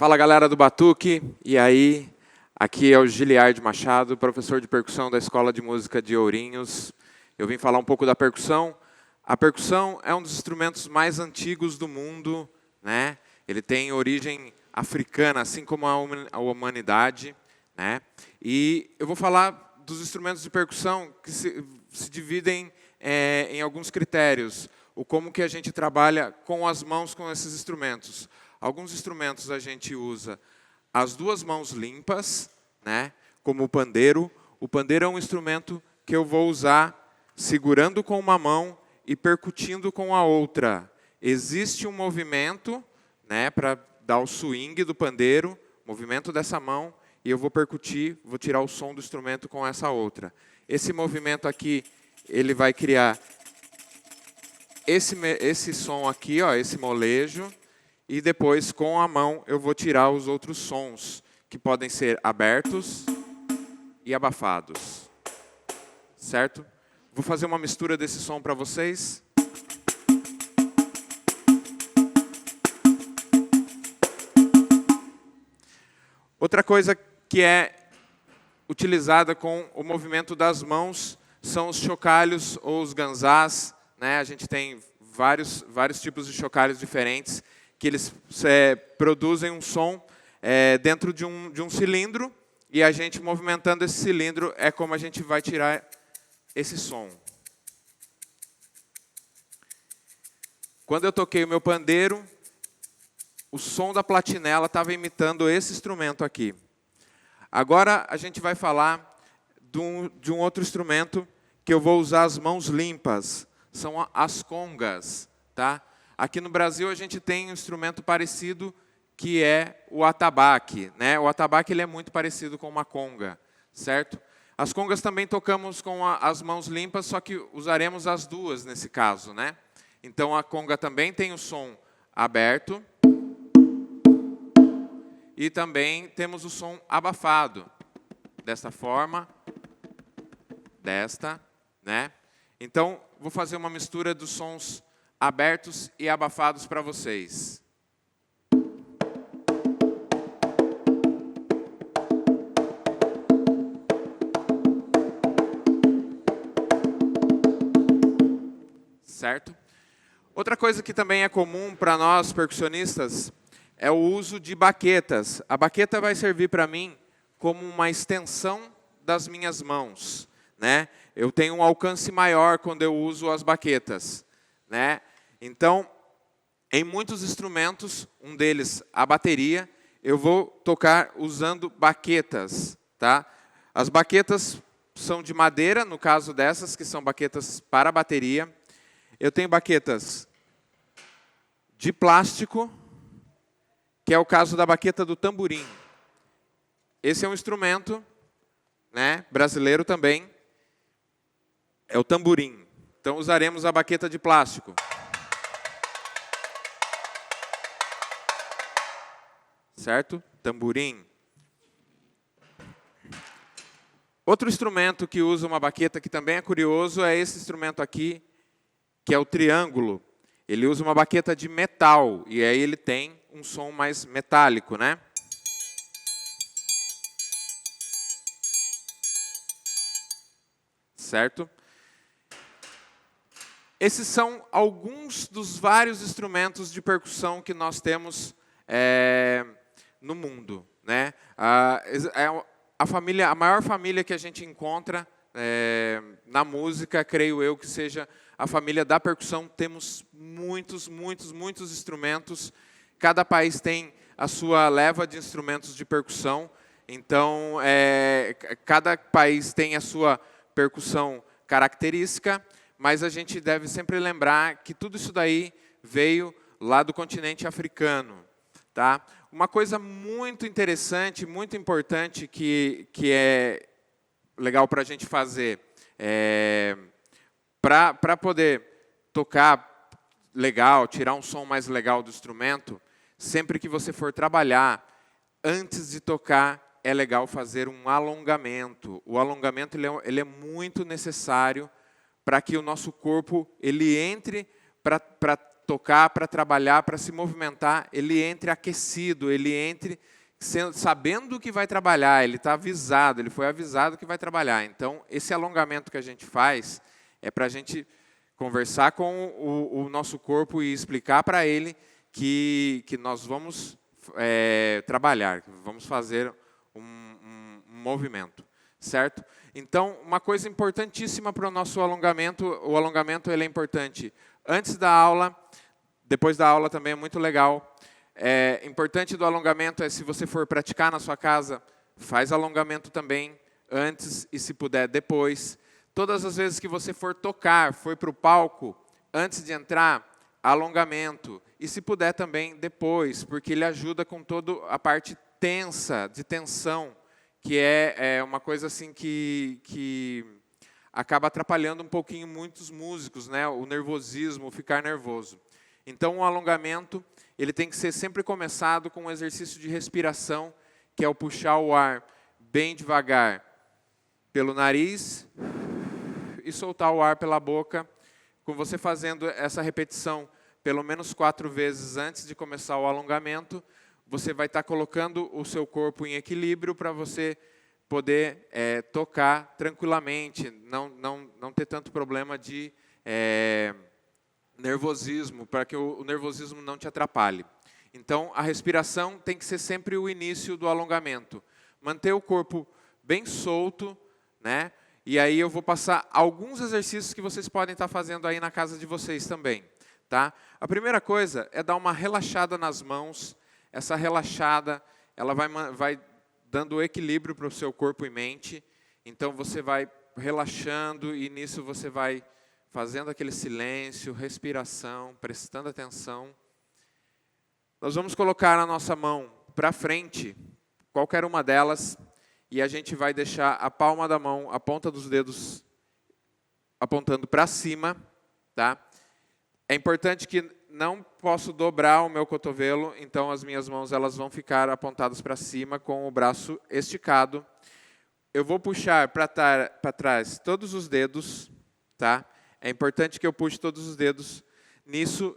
Fala galera do Batuque, e aí? Aqui é o Giliard Machado, professor de percussão da Escola de Música de Ourinhos. Eu vim falar um pouco da percussão. A percussão é um dos instrumentos mais antigos do mundo, né? Ele tem origem africana, assim como a humanidade, né? E eu vou falar dos instrumentos de percussão que se dividem em alguns critérios. O como que a gente trabalha com as mãos com esses instrumentos. Alguns instrumentos a gente usa as duas mãos limpas, né? Como o pandeiro. O pandeiro é um instrumento que eu vou usar segurando com uma mão e percutindo com a outra. Existe um movimento, né, para dar o swing do pandeiro, movimento dessa mão, e eu vou percutir, vou tirar o som do instrumento com essa outra. Esse movimento aqui, ele vai criar esse som aqui, ó, esse molejo, e depois, com a mão, eu vou tirar os outros sons, que podem ser abertos e abafados. Certo? Vou fazer uma mistura desse som para vocês. Outra coisa que é utilizada com o movimento das mãos são os chocalhos ou os ganzás, né? A gente tem vários tipos de chocalhos diferentes, que eles produzem um som dentro de um cilindro, e a gente movimentando esse cilindro é como a gente vai tirar esse som. Quando eu toquei o meu pandeiro, o som da platinela estava imitando esse instrumento aqui. Agora a gente vai falar de um outro instrumento que eu vou usar as mãos limpas. São as congas, tá? Aqui no Brasil a gente tem um instrumento parecido que é o atabaque, né? O atabaque ele é muito parecido com uma conga, certo? As congas também tocamos com as mãos limpas, só que usaremos as duas nesse caso, né? Então a conga também tem o som aberto e também temos o som abafado, desta forma, desta, né? Então vou fazer uma mistura dos sons abertos e abafados para vocês. Certo? Outra coisa que também é comum para nós percussionistas é o uso de baquetas. A baqueta vai servir para mim como uma extensão das minhas mãos, né? Eu tenho um alcance maior quando eu uso as baquetas, né? Então, em muitos instrumentos, um deles a bateria, eu vou tocar usando baquetas, tá? As baquetas são de madeira, no caso dessas, que são baquetas para bateria. Eu tenho baquetas de plástico, que é o caso da baqueta do tamborim. Esse é um instrumento, né, brasileiro também, é o tamborim. Então usaremos a baqueta de plástico. Certo? Tamborim. Outro instrumento que usa uma baqueta que também é curioso é esse instrumento aqui, que é o triângulo. Ele usa uma baqueta de metal, e aí ele tem um som mais metálico, né? Certo? Esses são alguns dos vários instrumentos de percussão que nós temos no mundo, né? A maior família que a gente encontra na música, creio eu que seja a família da percussão. Temos muitos instrumentos. Cada país tem a sua leva de instrumentos de percussão. Então, cada país tem a sua percussão característica, mas a gente deve sempre lembrar que tudo isso daí veio lá do continente africano, tá? Uma coisa muito interessante, muito importante que é legal para a gente fazer, para poder tocar legal, tirar um som mais legal do instrumento, sempre que você for trabalhar, antes de tocar, é legal fazer um alongamento. O alongamento ele é muito necessário para que o nosso corpo ele entre para tocar, para trabalhar, para se movimentar, ele entre aquecido, ele entre sabendo que vai trabalhar, ele está avisado, ele foi avisado que vai trabalhar. Então, esse alongamento que a gente faz é para a gente conversar com o nosso corpo e explicar para ele que nós vamos trabalhar, vamos fazer um movimento, certo? Então, uma coisa importantíssima para o nosso alongamento, o alongamento ele é importante antes da aula, depois da aula também é muito legal. Importante do alongamento se você for praticar na sua casa, faz alongamento também antes e, se puder, depois. Todas as vezes que você for tocar, for para o palco, antes de entrar, alongamento. E, se puder, também depois, porque ele ajuda com toda a parte tensa, de tensão, que é uma coisa assim que acaba atrapalhando um pouquinho muitos músicos, né? O nervosismo, o ficar nervoso. Então, o alongamento ele tem que ser sempre começado com um exercício de respiração, que é o puxar o ar bem devagar pelo nariz e soltar o ar pela boca. Com você fazendo essa repetição pelo menos 4 vezes antes de começar o alongamento, você vai estar colocando o seu corpo em equilíbrio para você poder tocar tranquilamente, não ter tanto problema de nervosismo, para que o nervosismo não te atrapalhe. Então, a respiração tem que ser sempre o início do alongamento. Manter o corpo bem solto, né? E aí eu vou passar alguns exercícios que vocês podem estar fazendo aí na casa de vocês também, tá? A primeira coisa é dar uma relaxada nas mãos. Essa relaxada, ela vai dando equilíbrio para o seu corpo e mente. Então, você vai relaxando e nisso você vai fazendo aquele silêncio, respiração, prestando atenção. Nós vamos colocar a nossa mão para frente, qualquer uma delas, e a gente vai deixar a palma da mão, a ponta dos dedos apontando para cima, tá? É importante que não posso dobrar o meu cotovelo, então as minhas mãos elas vão ficar apontadas para cima com o braço esticado. Eu vou puxar para trás todos os dedos, tá? É importante que eu puxe todos os dedos. Nisso,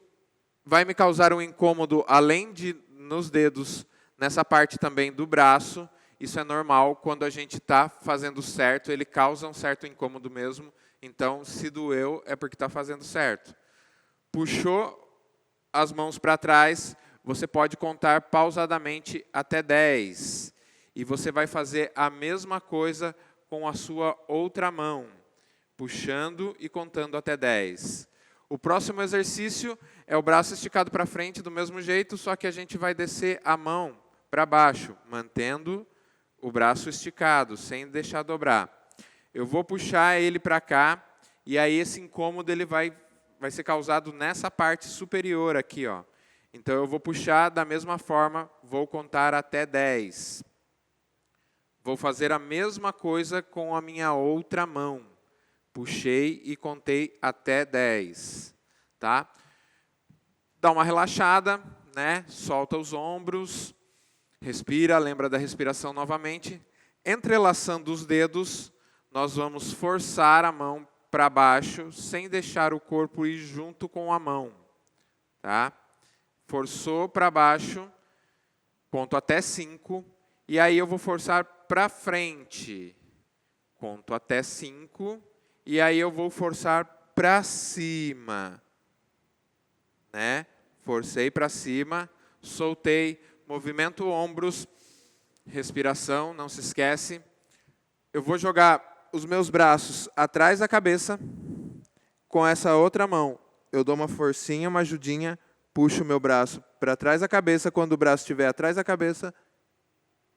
vai me causar um incômodo, além de nos dedos, nessa parte também do braço. Isso é normal, quando a gente está fazendo certo, ele causa um certo incômodo mesmo. Então, se doeu, é porque está fazendo certo. Puxou as mãos para trás, você pode contar pausadamente até 10. E você vai fazer a mesma coisa com a sua outra mão, puxando e contando até 10. O próximo exercício é o braço esticado para frente do mesmo jeito, só que a gente vai descer a mão para baixo, mantendo o braço esticado, sem deixar dobrar. Eu vou puxar ele para cá, e aí esse incômodo ele vai ser causado nessa parte superior aqui, ó. Então eu vou puxar da mesma forma, vou contar até 10. Vou fazer a mesma coisa com a minha outra mão. Puxei e contei até 10, tá? Dá uma relaxada, né? Solta os ombros, respira, lembra da respiração novamente. Entrelaçando os dedos, nós vamos forçar a mão para baixo, sem deixar o corpo ir junto com a mão, tá? Forçou para baixo, conto até 5, e aí eu vou forçar para frente, conto até 5, e aí eu vou forçar para cima, né? Forcei para cima, soltei, movimento ombros, respiração, não se esquece. Eu vou jogar os meus braços atrás da cabeça, com essa outra mão. Eu dou uma forcinha, uma ajudinha, puxo o meu braço para trás da cabeça. Quando o braço estiver atrás da cabeça,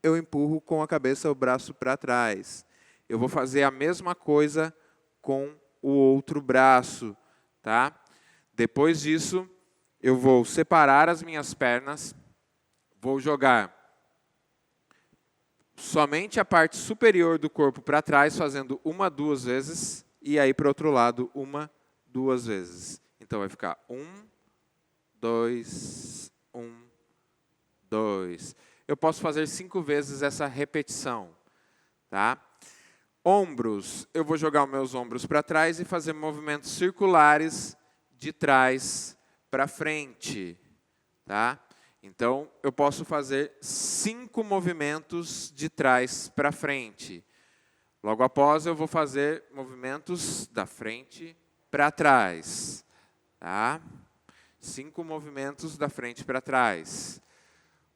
eu empurro com a cabeça o braço para trás. Eu vou fazer a mesma coisa com o outro braço, tá? Depois disso, eu vou separar as minhas pernas, vou jogar somente a parte superior do corpo para trás, fazendo 1, 2 vezes, e aí para o outro lado, 1, 2 vezes. Então vai ficar 1, 2, 1, 2. Eu posso fazer 5 vezes essa repetição, tá? Ombros, eu vou jogar os meus ombros para trás e fazer movimentos circulares de trás para frente, tá? Então, eu posso fazer 5 movimentos de trás para frente. Logo após, eu vou fazer movimentos da frente para trás, tá? 5 movimentos da frente para trás.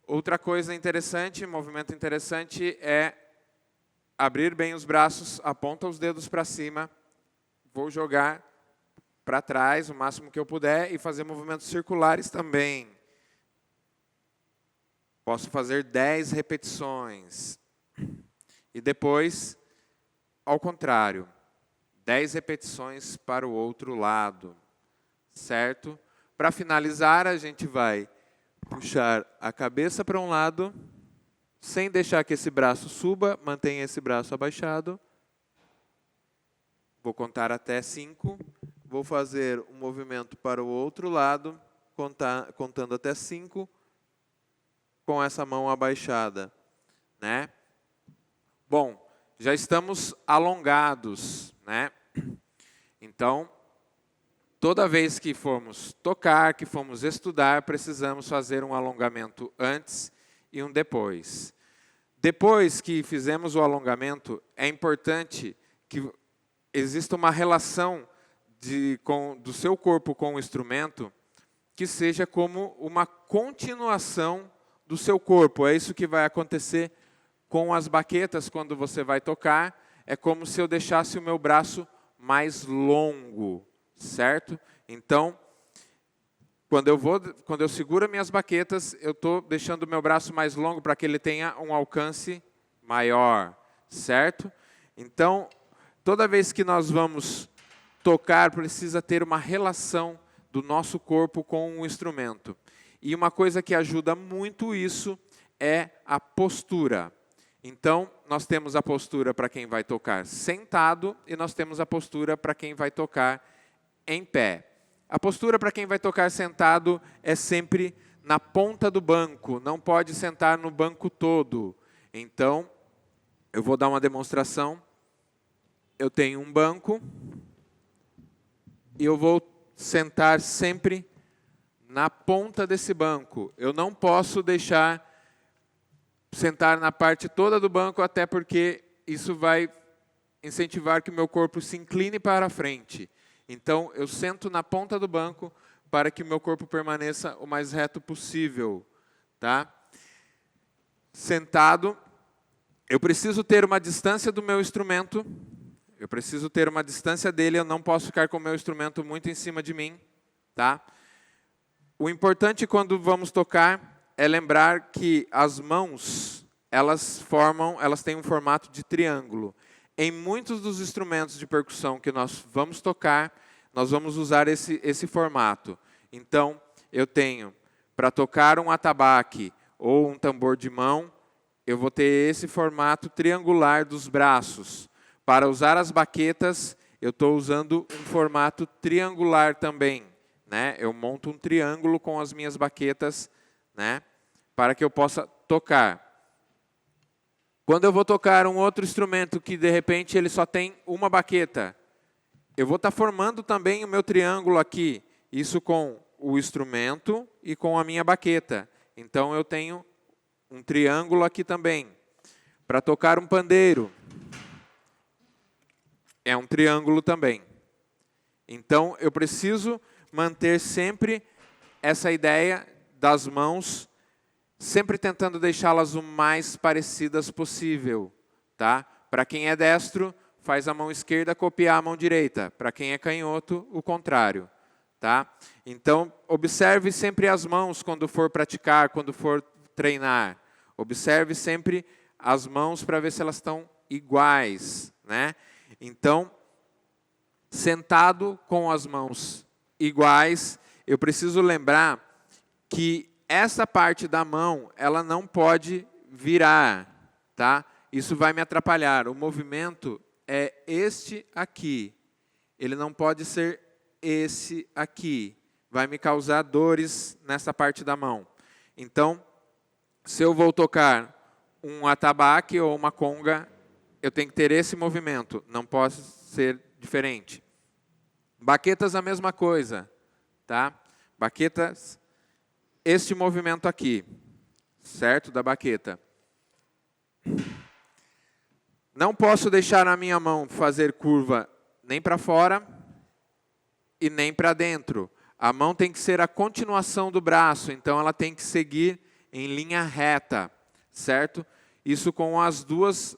Outra coisa interessante, movimento interessante, é abrir bem os braços, aponta os dedos para cima, vou jogar para trás o máximo que eu puder e fazer movimentos circulares também. Posso fazer 10 repetições. E depois, ao contrário, 10 repetições para o outro lado, certo? Para finalizar, a gente vai puxar a cabeça para um lado, sem deixar que esse braço suba, mantenha esse braço abaixado. Vou contar até 5. Vou fazer um movimento para o outro lado, contando até 5, com essa mão abaixada, né? Bom, já estamos alongados, né? Então, toda vez que formos tocar, que formos estudar, precisamos fazer um alongamento antes e um depois. Depois que fizemos o alongamento, é importante que exista uma relação do seu corpo com o instrumento que seja como uma continuação do seu corpo. É isso que vai acontecer com as baquetas quando você vai tocar. É como se eu deixasse o meu braço mais longo, certo? Então, quando eu seguro minhas baquetas, eu estou deixando o meu braço mais longo para que ele tenha um alcance maior, certo? Então, toda vez que nós vamos tocar, precisa ter uma relação do nosso corpo com o instrumento. E uma coisa que ajuda muito isso é a postura. Então, nós temos a postura para quem vai tocar sentado e nós temos a postura para quem vai tocar em pé. A postura para quem vai tocar sentado é sempre na ponta do banco, não pode sentar no banco todo. Então, eu vou dar uma demonstração. Eu tenho um banco e eu vou sentar sempre na ponta desse banco. Eu não posso deixar sentar na parte toda do banco, até porque isso vai incentivar que o meu corpo se incline para a frente. Então, eu sento na ponta do banco para que o meu corpo permaneça o mais reto possível, tá? Sentado, eu preciso ter uma distância do meu instrumento, eu preciso ter uma distância dele, eu não posso ficar com o meu instrumento muito em cima de mim, tá? O importante quando vamos tocar é lembrar que as mãos, elas têm um formato de triângulo. Em muitos dos instrumentos de percussão que nós vamos tocar, nós vamos usar esse formato. Então, eu tenho, para tocar um atabaque ou um tambor de mão, eu vou ter esse formato triangular dos braços. Para usar as baquetas, eu estou usando um formato triangular também, né? Eu monto um triângulo com as minhas baquetas, né? Para que eu possa tocar. Quando eu vou tocar um outro instrumento que, de repente, ele só tem uma baqueta, eu vou estar formando também o meu triângulo aqui, isso com o instrumento e com a minha baqueta. Então, eu tenho um triângulo aqui também. Para tocar um pandeiro, é um triângulo também. Então, eu preciso manter sempre essa ideia das mãos, sempre tentando deixá-las o mais parecidas possível, tá? Para quem é destro, faz a mão esquerda copiar a mão direita. Para quem é canhoto, o contrário, tá? Então, observe sempre as mãos quando for praticar, quando for treinar. Observe sempre as mãos para ver se elas estão iguais, né? Então, sentado com as mãos iguais, eu preciso lembrar que essa parte da mão, ela não pode virar, tá? Isso vai me atrapalhar. O movimento é este aqui. Ele não pode ser esse aqui. Vai me causar dores nessa parte da mão. Então, se eu vou tocar um atabaque ou uma conga, eu tenho que ter esse movimento. Não pode ser diferente. Baquetas, a mesma coisa, tá? Baquetas, este movimento aqui, certo? Da baqueta. Não posso deixar a minha mão fazer curva nem para fora e nem para dentro. A mão tem que ser a continuação do braço, então ela tem que seguir em linha reta, certo? Isso com as duas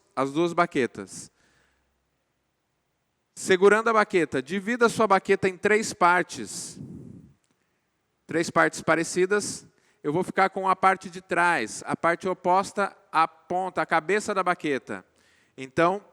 baquetas. Segurando a baqueta, divida a sua baqueta em 3 partes. 3 partes parecidas. Eu vou ficar com a parte de trás, a parte oposta à ponta, à cabeça da baqueta. Então,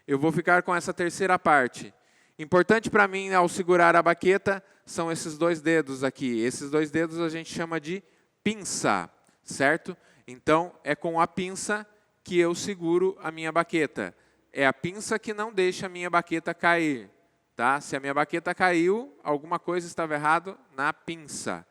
eu vou ficar com essa terceira parte. Importante para mim, ao segurar a baqueta, são esses 2 dedos aqui. Esses 2 dedos a gente chama de pinça, certo? Então, é com a pinça que eu seguro a minha baqueta. É a pinça que não deixa a minha baqueta cair. Tá? Se a minha baqueta caiu, alguma coisa estava errado na pinça.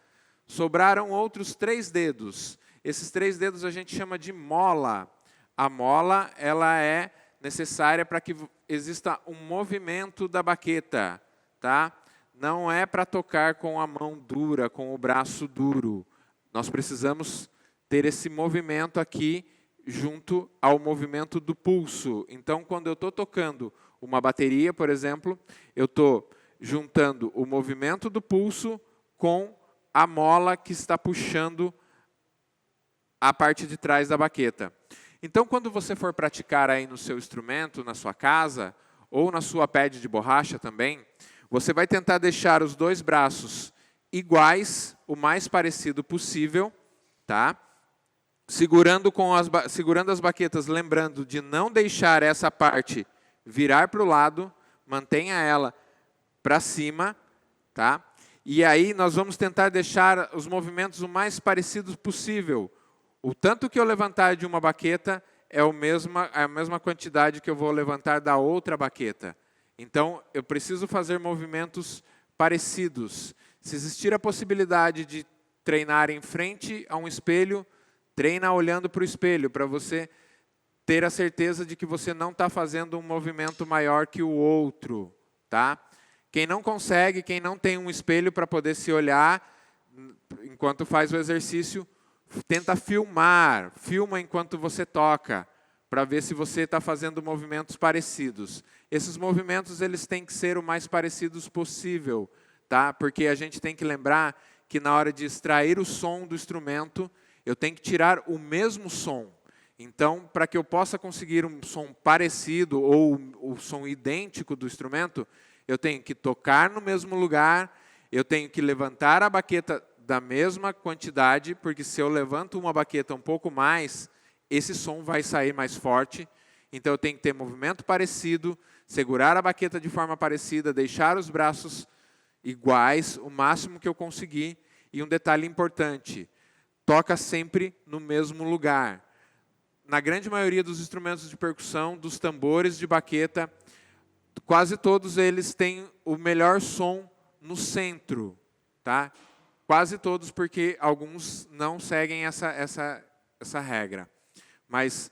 Sobraram outros 3 dedos. Esses 3 dedos a gente chama de mola. A mola, ela é necessária para que exista um movimento da baqueta. Tá? Não é para tocar com a mão dura, com o braço duro. Nós precisamos ter esse movimento aqui junto ao movimento do pulso. Então, quando eu estou tocando uma bateria, por exemplo, eu estou juntando o movimento do pulso com a mola que está puxando a parte de trás da baqueta. Então, quando você for praticar aí no seu instrumento, na sua casa, ou na sua pad de borracha também, você vai tentar deixar os 2 braços iguais, o mais parecido possível, tá? Segurando as baquetas, lembrando de não deixar essa parte virar para o lado, mantenha ela para cima, tá? E aí nós vamos tentar deixar os movimentos o mais parecidos possível. O tanto que eu levantar de uma baqueta é a mesma quantidade que eu vou levantar da outra baqueta. Então, eu preciso fazer movimentos parecidos. Se existir a possibilidade de treinar em frente a um espelho, treina olhando para o espelho, para você ter a certeza de que você não está fazendo um movimento maior que o outro. Tá? Quem não consegue, quem não tem um espelho para poder se olhar enquanto faz o exercício, tenta filma enquanto você toca, para ver se você está fazendo movimentos parecidos. Esses movimentos eles têm que ser o mais parecidos possível, tá? Porque a gente tem que lembrar que na hora de extrair o som do instrumento, eu tenho que tirar o mesmo som. Então, para que eu possa conseguir um som parecido ou o som idêntico do instrumento, eu tenho que tocar no mesmo lugar, eu tenho que levantar a baqueta da mesma quantidade, porque se eu levanto uma baqueta um pouco mais, esse som vai sair mais forte. Então, eu tenho que ter movimento parecido, segurar a baqueta de forma parecida, deixar os braços iguais, o máximo que eu conseguir. E um detalhe importante, toca sempre no mesmo lugar. Na grande maioria dos instrumentos de percussão, dos tambores de baqueta, quase todos eles têm o melhor som no centro. Tá? Quase todos, porque alguns não seguem essa regra. Mas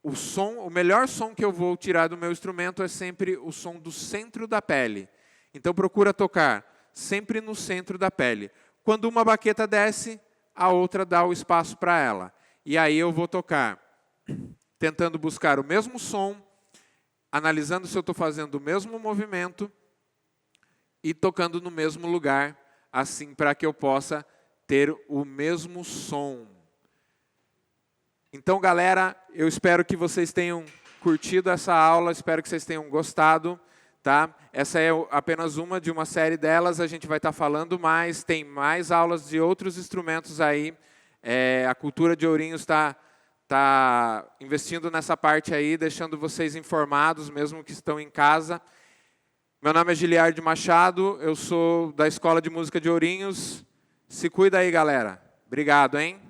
o melhor som que eu vou tirar do meu instrumento é sempre o som do centro da pele. Então, procura tocar sempre no centro da pele. Quando uma baqueta desce, a outra dá o espaço para ela. E aí eu vou tocar, tentando buscar o mesmo som, analisando se eu estou fazendo o mesmo movimento e tocando no mesmo lugar, assim para que eu possa ter o mesmo som. Então, galera, eu espero que vocês tenham curtido essa aula, espero que vocês tenham gostado. Tá? Essa é apenas uma de uma série delas, a gente vai estar falando mais, tem mais aulas de outros instrumentos aí. A Cultura de Ourinhos está investindo nessa parte aí, deixando vocês informados, mesmo que estão em casa. Meu nome é Giliardi Machado, eu sou da Escola de Música de Ourinhos. Se cuida aí, galera. Obrigado, hein?